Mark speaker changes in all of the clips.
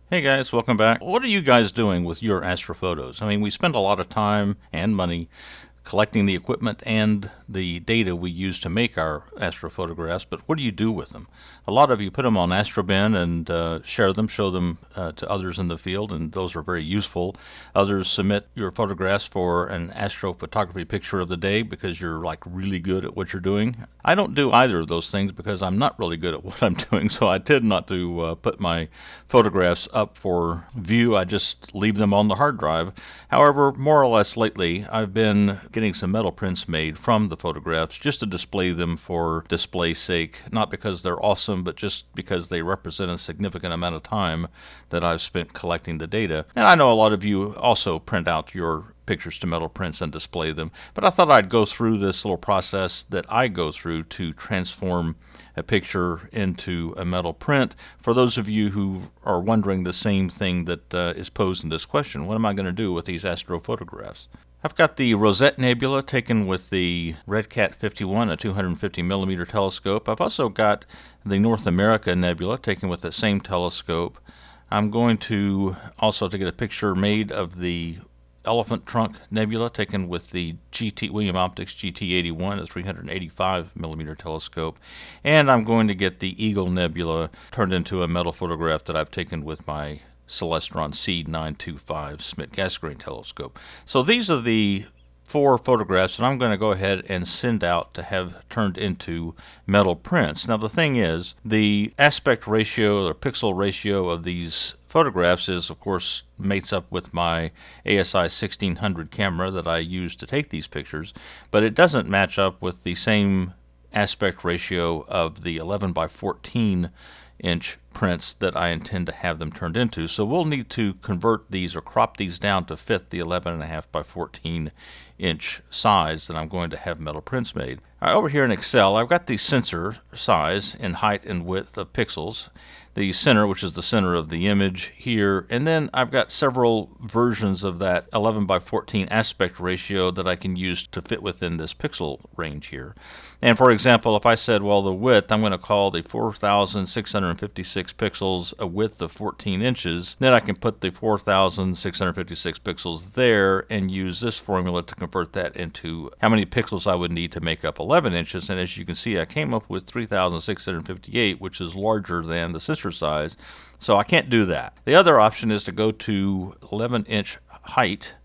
Speaker 1: Hey guys, welcome back. What are you guys doing with your astrophotos? I mean, we spend a lot of time and money collecting the equipment and the data we use to make our astrophotographs, but what do you do with them? A lot of you put them on AstroBin and share them, show them to others in the field, and those are very useful. Others submit your photographs for an astrophotography picture of the day because you're like really good at what you're doing. I don't do either of those things because I'm not really good at what I'm doing, so I tend not to put my photographs up for view. I just leave them on the hard drive. However, more or less lately, I've been getting some metal prints made from the photographs just to display them for display's sake, not because they're awesome, but just because they represent a significant amount of time that I've spent collecting the data. And I know a lot of you also print out your pictures to metal prints and display them, but I thought I'd go through this little process that I go through to transform a picture into a metal print. For those of you who are wondering the same thing that is posed in this question, what am I going to do with these astrophotographs? I've got the Rosette Nebula taken with the Red Cat 51, a 250 millimeter telescope. I've also got the North America Nebula taken with the same telescope. I'm going to also to get a picture made of the Elephant Trunk Nebula taken with the William Optics GT81, a 385 millimeter telescope, and I'm going to get the Eagle Nebula turned into a metal photograph that I've taken with my Celestron C925 Schmidt-Cassegrain telescope. So these are the 4 photographs that I'm going to go ahead and send out to have turned into metal prints. Now the thing is, the aspect ratio or pixel ratio of these photographs is, of course, mates up with my ASI 1600 camera that I use to take these pictures, but it doesn't match up with the same aspect ratio of the 11 by 14 inch prints that I intend to have them turned into. So we'll need to convert these or crop these down to fit the 11.5 by 14 inch size that I'm going to have metal prints made. All right, over here in Excel, I've got the sensor size in height and width of pixels, the center, which is the center of the image here, and then I've got several versions of that 11 by 14 aspect ratio that I can use to fit within this pixel range here. And for example, if I said, well, the width, I'm going to call the 4,656 pixels a width of 14 inches, then I can put the 4,656 pixels there and use this formula to convert that into how many pixels I would need to make up 11 inches. And as you can see, I came up with 3,658, which is larger than the sensor size, so I can't do that. The other option is to go to 11-inch height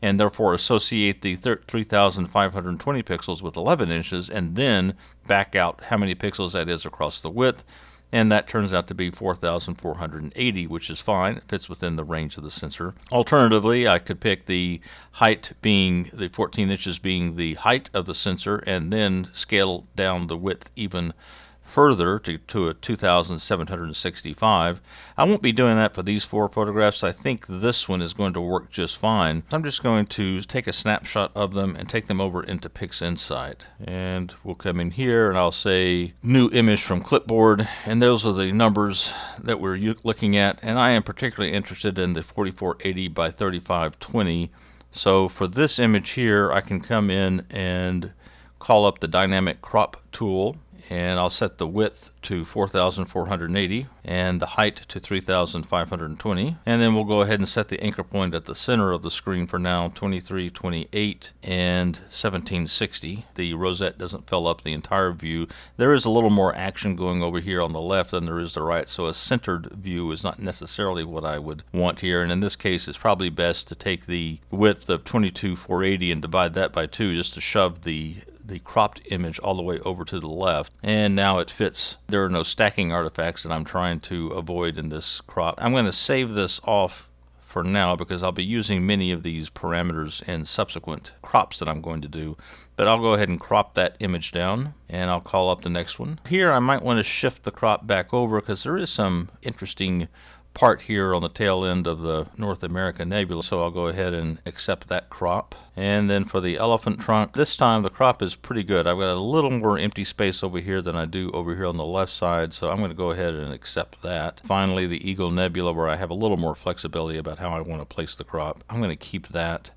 Speaker 1: and therefore associate the 3,520 pixels with 11 inches and then back out how many pixels that is across the width, and that turns out to be 4,480, which is fine. It fits within the range of the sensor. Alternatively, I could pick the height being the 14 inches being the height of the sensor and then scale down the width even further to a 2,765. I won't be doing that for these 4 photographs. I think this one is going to work just fine. I'm just going to take a snapshot of them and take them over into PixInsight. And we'll come in here and I'll say new image from clipboard, and those are the numbers that we're looking at, and I am particularly interested in the 4480 by 3520. So for this image here, I can come in and call up the dynamic crop tool, and I'll set the width to 4,480 and the height to 3,520, and then we'll go ahead and set the anchor point at the center of the screen for now, 2328 and 1760. The rosette doesn't fill up the entire view. There is a little more action going over here on the left than there is the right, so a centered view is not necessarily what I would want here, and in this case it's probably best to take the width of 22,480 and divide that by 2 just to shove the cropped image all the way over to the left, and now it fits. There are no stacking artifacts that I'm trying to avoid in this crop. I'm going to save this off for now because I'll be using many of these parameters in subsequent crops that I'm going to do, but I'll go ahead and crop that image down and I'll call up the next one. Here I might want to shift the crop back over because there is some interesting part here on the tail end of the North America Nebula, so I'll go ahead and accept that crop. And then for the elephant trunk, this time the crop is pretty good. I've got a little more empty space over here than I do over here on the left side, so I'm going to go ahead and accept that. Finally, the Eagle Nebula, where I have a little more flexibility about how I want to place the crop, I'm going to keep that.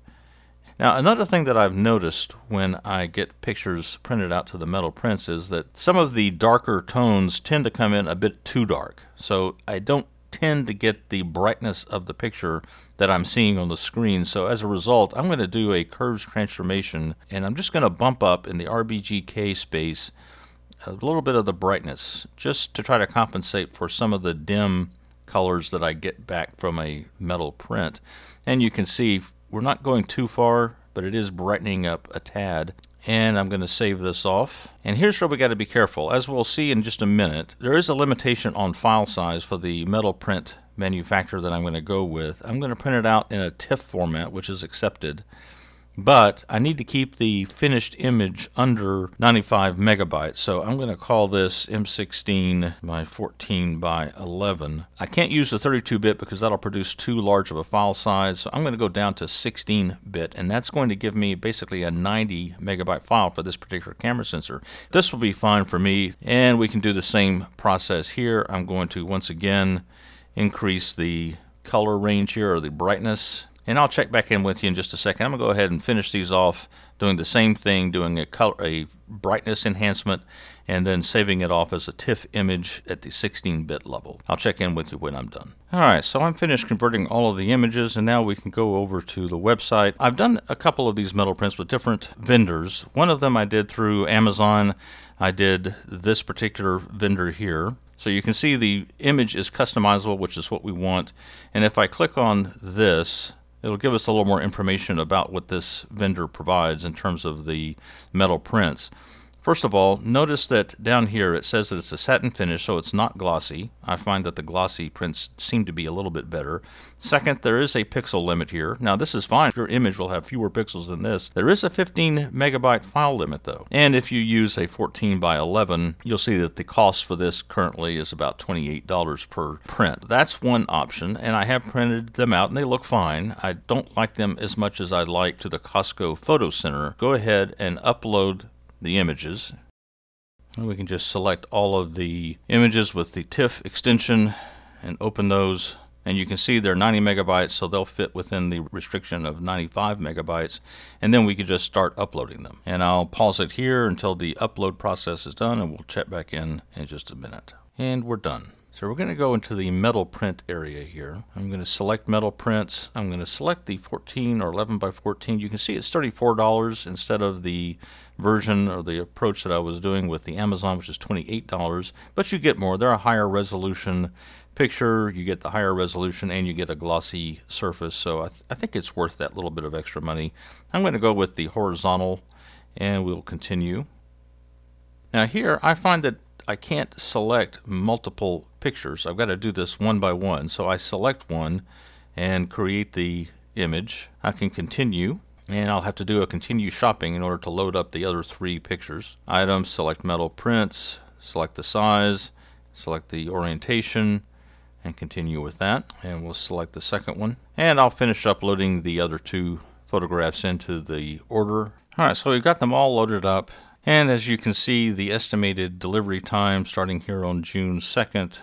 Speaker 1: Now, another thing that I've noticed when I get pictures printed out to the metal prints is that some of the darker tones tend to come in a bit too dark. So I don't tend to get the brightness of the picture that I'm seeing on the screen. So as a result, I'm going to do a curves transformation, and I'm just going to bump up in the RBGK space a little bit of the brightness just to try to compensate for some of the dim colors that I get back from a metal print. And you can see we're not going too far, but it is brightening up a tad. And I'm going to save this off. And here's where we got to be careful. As we'll see in just a minute, there is a limitation on file size for the metal print manufacturer that I'm going to go with. I'm going to print it out in a TIFF format, which is accepted. But I need to keep the finished image under 95 megabytes. So I'm going to call this M16 by 14 by 11. I can't use the 32-bit because that'll produce too large of a file size. So I'm going to go down to 16-bit, and that's going to give me basically a 90 megabyte file for this particular camera sensor. This will be fine for me, and we can do the same process here. I'm going to once again increase the color range here, or the brightness. And I'll check back in with you in just a second. I'm going to go ahead and finish these off doing the same thing, doing a brightness enhancement, and then saving it off as a TIFF image at the 16-bit level. I'll check in with you when I'm done. Alright, so I'm finished converting all of the images, and now we can go over to the website. I've done a couple of these metal prints with different vendors. One of them I did through Amazon. I did this particular vendor here. So you can see the image is customizable, which is what we want. And if I click on this, it'll give us a little more information about what this vendor provides in terms of the metal prints. First of all, notice that down here it says that it's a satin finish, so it's not glossy. I find that the glossy prints seem to be a little bit better. Second, there is a pixel limit here. Now this is fine. Your image will have fewer pixels than this. There is a 15 megabyte file limit though. And if you use a 14 by 11, you'll see that the cost for this currently is about $28 per print. That's one option, and I have printed them out and they look fine. I don't like them as much as I'd like to the Costco Photo Center. Go ahead and upload the images. And we can just select all of the images with the TIFF extension and open those, and you can see they're 90 megabytes, so they'll fit within the restriction of 95 megabytes, and then we can just start uploading them. And I'll pause it here until the upload process is done, and we'll check back in just a minute. And we're done. So we're going to go into the metal print area here. I'm going to select metal prints. I'm going to select the 14 or 11 by 14. You can see it's $34 instead of the version or the approach that I was doing with the Amazon, which is $28, but you get more. They're a higher resolution picture, you get the higher resolution, and you get a glossy surface, so I think it's worth that little bit of extra money. I'm going to go with the horizontal, and we'll continue. Now here, I find that I can't select multiple pictures. I've got to do this one by one, so I select one and create the image. I can continue, and I'll have to do a continue shopping in order to load up the other three pictures. Items, select metal prints, select the size, select the orientation, and continue with that. And we'll select the second one. And I'll finish uploading the other two photographs into the order. Alright, so we've got them all loaded up. And as you can see, the estimated delivery time starting here on June 2nd,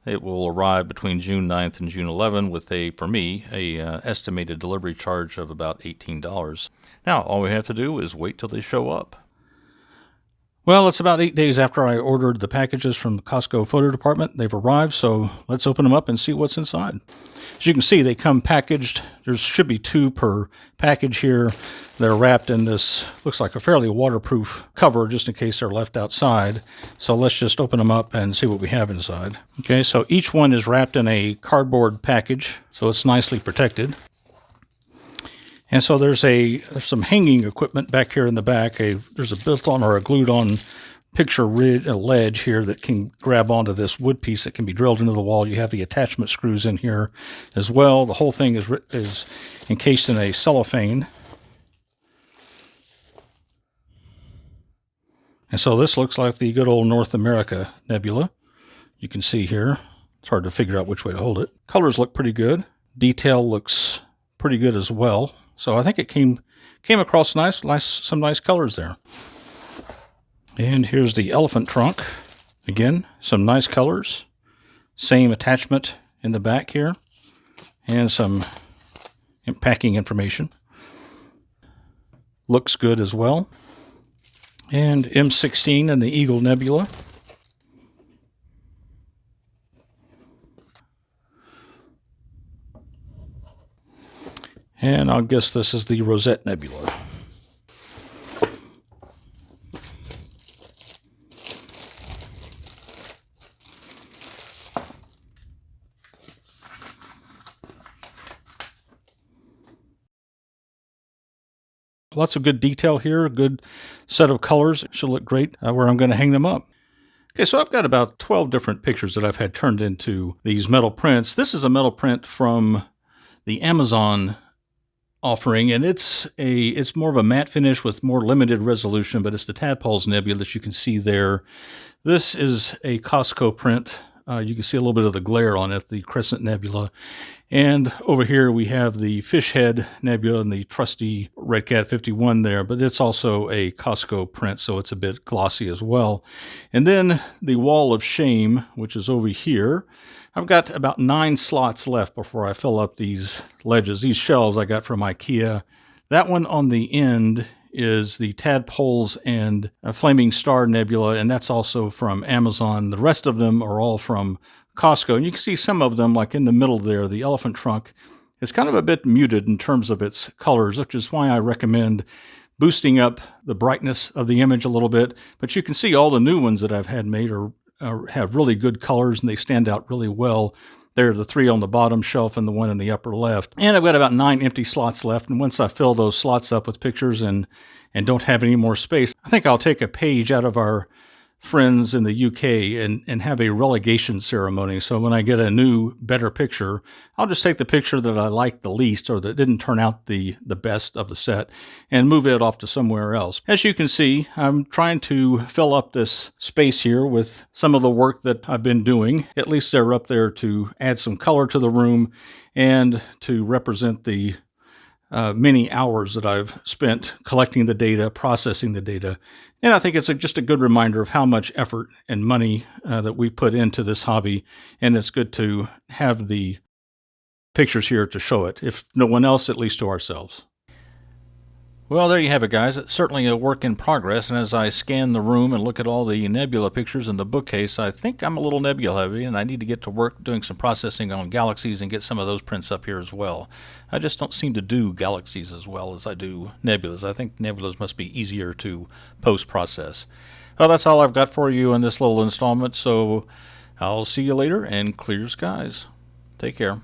Speaker 1: it will arrive between June 9th and June 11th with for me, estimated delivery charge of about $18. Now, all we have to do is wait till they show up. Well, it's about 8 days after I ordered the packages from the Costco photo department. They've arrived, so let's open them up and see what's inside. As you can see, they come packaged. There should be 2 per package here. They're wrapped in this, looks like a fairly waterproof cover just in case they're left outside. So let's just open them up and see what we have inside. Okay, so each one is wrapped in a cardboard package, so it's nicely protected. And so there's some hanging equipment back here in the back. There's a built-on or a glued-on picture ledge here that can grab onto this wood piece that can be drilled into the wall. You have the attachment screws in here as well. The whole thing is encased in a cellophane. And so this looks like the good old North America nebula. You can see here. It's hard to figure out which way to hold it. Colors look pretty good. Detail looks pretty good as well. So I think it came across some nice colors there. And here's the elephant trunk. Again, some nice colors. Same attachment in the back here. And some packing information. Looks good as well. And M16 and the Eagle Nebula.
Speaker 2: And I'll guess this is the Rosette Nebula. Lots of good detail here, a good set of colors. Should look great where I'm going to hang them up. Okay, so I've got about 12 different pictures that I've had turned into these metal prints. This is a metal print from the Amazon offering, and it's more of a matte finish with more limited resolution, but it's the Tadpoles Nebula that you can see there. This is a Costco print. You can see a little bit of the glare on it, the Crescent Nebula. And over here we have the Fish Head Nebula and the trusty Red Cat 51 there, but it's also a Costco print, so it's a bit glossy as well. And then the Wall of Shame, which is over here. I've got about 9 slots left before I fill up these ledges. These shelves I got from IKEA. That one on the end is the Tadpoles and Flaming Star Nebula, and that's also from Amazon. The rest of them are all from Costco. And you can see some of them, like in the middle there, the elephant trunk is kind of a bit muted in terms of its colors, which is why I recommend boosting up the brightness of the image a little bit. But you can see all the new ones that I've had made have really good colors, and they stand out really well. There are the 3 on the bottom shelf and the 1 in the upper left. And I've got about 9 empty slots left. And once I fill those slots up with pictures and don't have any more space, I think I'll take a page out of our friends in the UK and have a relegation ceremony. So when I get a new, better picture, I'll just take the picture that I like the least or that didn't turn out the best of the set and move it off to somewhere else. As you can see, I'm trying to fill up this space here with some of the work that I've been doing. At least they're up there to add some color to the room and to represent the many hours that I've spent collecting the data, processing the data. And I think it's just a good reminder of how much effort and money that we put into this hobby. And it's good to have the pictures here to show it, if no one else, at least to ourselves. Well, there you have it, guys. It's certainly a work in progress, and as I scan the room and look at all the nebula pictures in the bookcase, I think I'm a little nebula heavy, and I need to get to work doing some processing on galaxies and get some of those prints up here as well. I just don't seem to do galaxies as well as I do nebulas. I think nebulas must be easier to post-process. Well, that's all I've got for you in this little installment, so I'll see you later, and clear skies. Take care.